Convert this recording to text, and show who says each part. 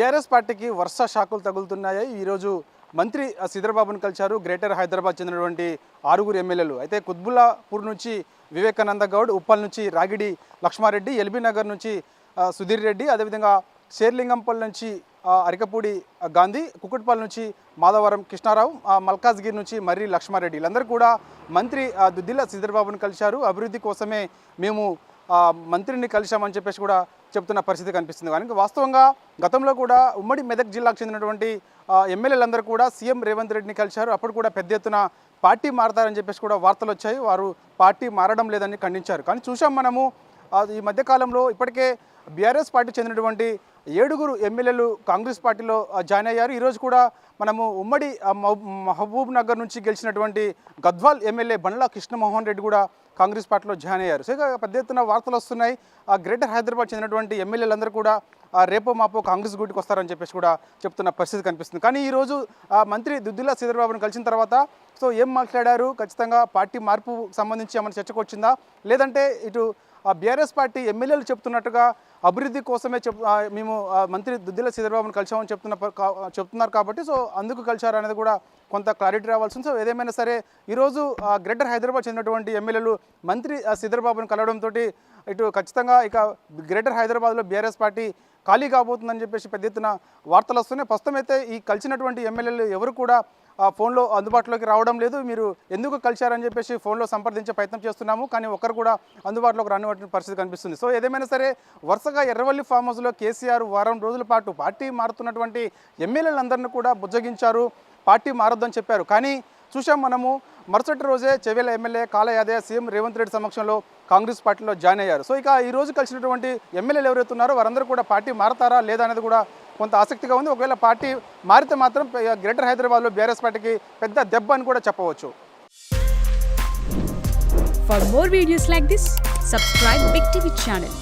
Speaker 1: BRS పార్టీకి వరుస షాకులు తగులుతున్నాయి. ఈరోజు మంత్రి శ్రీధర్బాబును కలిశారు గ్రేటర్ హైదరాబాద్ చెందినటువంటి 6 ఎమ్మెల్యేలు. అయితే కుత్బుల్లాపూర్ నుంచి వివేకానంద గౌడ్, ఉప్పల్ నుంచి రాగిడి లక్ష్మారెడ్డి, ఎల్బీ నగర్ నుంచి సుధీర్ రెడ్డి, అదేవిధంగా షేర్లింగంపల్లి నుంచి అరికపూడి గాంధీ, కుకుట్పల్లి నుంచి మాధవరం కృష్ణారావు, మల్కాజ్గిరి నుంచి మర్రి లక్ష్మారెడ్డి, వీళ్ళందరూ కూడా మంత్రి దుద్దిల్ల శ్రీధర్బాబును కలిశారు. అభివృద్ధి కోసమే మేము మంత్రిని కలిశామని చెప్పేసి కూడా చెప్తున్న పరిస్థితి కనిపిస్తుంది. కానీ వాస్తవంగా గతంలో కూడా ఉమ్మడి మెదక్ జిల్లాకు చెందినటువంటి ఎమ్మెల్యేలందరూ కూడా సీఎం రేవంత్ రెడ్డిని కలిశారు. అప్పుడు కూడా పెద్ద ఎత్తున పార్టీ మారతారని చెప్పేసి కూడా వార్తలు వచ్చాయి. వారు పార్టీ మారడం లేదని ఖండించారు. కానీ చూసాం మనము ఈ మధ్యకాలంలో ఇప్పటికే బీఆర్ఎస్ పార్టీ చెందినటువంటి 7 ఎమ్మెల్యేలు కాంగ్రెస్ పార్టీలో జాయిన్ అయ్యారు. ఈరోజు కూడా మనము ఉమ్మడి మహబూబ్ నగర్ నుంచి గెలిచినటువంటి గద్వాల్ ఎమ్మెల్యే బండ్ల కృష్ణమోహన్ రెడ్డి కూడా కాంగ్రెస్ పార్టీలో జాయిన్ అయ్యారు. సో పెద్ద ఎత్తున వార్తలు వస్తున్నాయి. గ్రేటర్ హైదరాబాద్ చెందినటువంటి ఎమ్మెల్యేలందరూ కూడా రేపో మాపో కాంగ్రెస్ గూటికి వస్తారని చెప్పేసి కూడా చెప్తున్న పరిస్థితి కనిపిస్తుంది. కానీ ఈరోజు మంత్రి దుద్దిల్ల శ్రీధర్బాబును కలిసిన తర్వాత సో ఏం మాట్లాడారు, ఖచ్చితంగా పార్టీ మార్పు సంబంధించి ఏమైనా చర్చకు వచ్చిందా, లేదంటే ఇటు బీఆర్ఎస్ పార్టీ ఎమ్మెల్యేలు చెప్తున్నట్టుగా అభివృద్ధి కోసమే మేము మంత్రి దుద్దిల్ల శ్రీధర్బాబును కలిసామని చెప్తున్నారు కాబట్టి సో అందుకు కలిశారు అనేది కూడా కొంత క్లారిటీ రావాల్సింది. సో ఏదేమైనా సరే ఈరోజు గ్రేటర్ హైదరాబాద్ చెందినటువంటి ఎమ్మెల్యేలు మంత్రి శ్రీధర్బాబును కలవడంతో ఇటు ఖచ్చితంగా ఇక గ్రేటర్ హైదరాబాద్లో బీఆర్ఎస్ పార్టీ ఖాళీ కాబోతుందని చెప్పేసి పెద్ద ఎత్తున వార్తలు వస్తున్నాయి. ప్రస్తుతం అయితే ఈ కలిసినటువంటి ఎమ్మెల్యేలు ఎవరు కూడా ఫోన్లో అందుబాటులోకి రావడం లేదు. మీరు ఎందుకు కలిశారని చెప్పేసి ఫోన్లో సంప్రదించే ప్రయత్నం చేస్తున్నాము, కానీ ఒక్కరు కూడా అందుబాటులోకి రానివ్వని పరిస్థితి కనిపిస్తుంది. సో ఏదేమైనా సరే వరుసగా ఎర్రవల్లి ఫామ్ హౌస్లో కేసీఆర్ వారం రోజుల పాటు పార్టీ మారుతున్నటువంటి ఎమ్మెల్యేలందరినీ కూడా బుజ్జగించారు, పార్టీ మారొద్దని చెప్పారు. కానీ చూసాం మనము మరుసటి రోజే చెవెల ఎమ్మెల్యే కాళ యాదయ్య సీఎం రేవంత్ రెడ్డి సమక్షంలో కాంగ్రెస్ పార్టీలో జాయిన్ అయ్యారు. సో ఇక ఈ రోజు కలిసినటువంటి ఎమ్మెల్యేలు ఎవరైతే ఉన్నారో వారందరూ కూడా పార్టీ మారతారా లేదా అనేది కూడా కొంత ఆసక్తిగా ఉంది. ఒకవేళ పార్టీ మారితే మాత్రం గ్రేటర్ హైదరాబాద్లో బీఆర్ఎస్ పార్టీకి పెద్ద దెబ్బ అని కూడా చెప్పవచ్చు.
Speaker 2: For more videos like this, subscribe Big TV channel.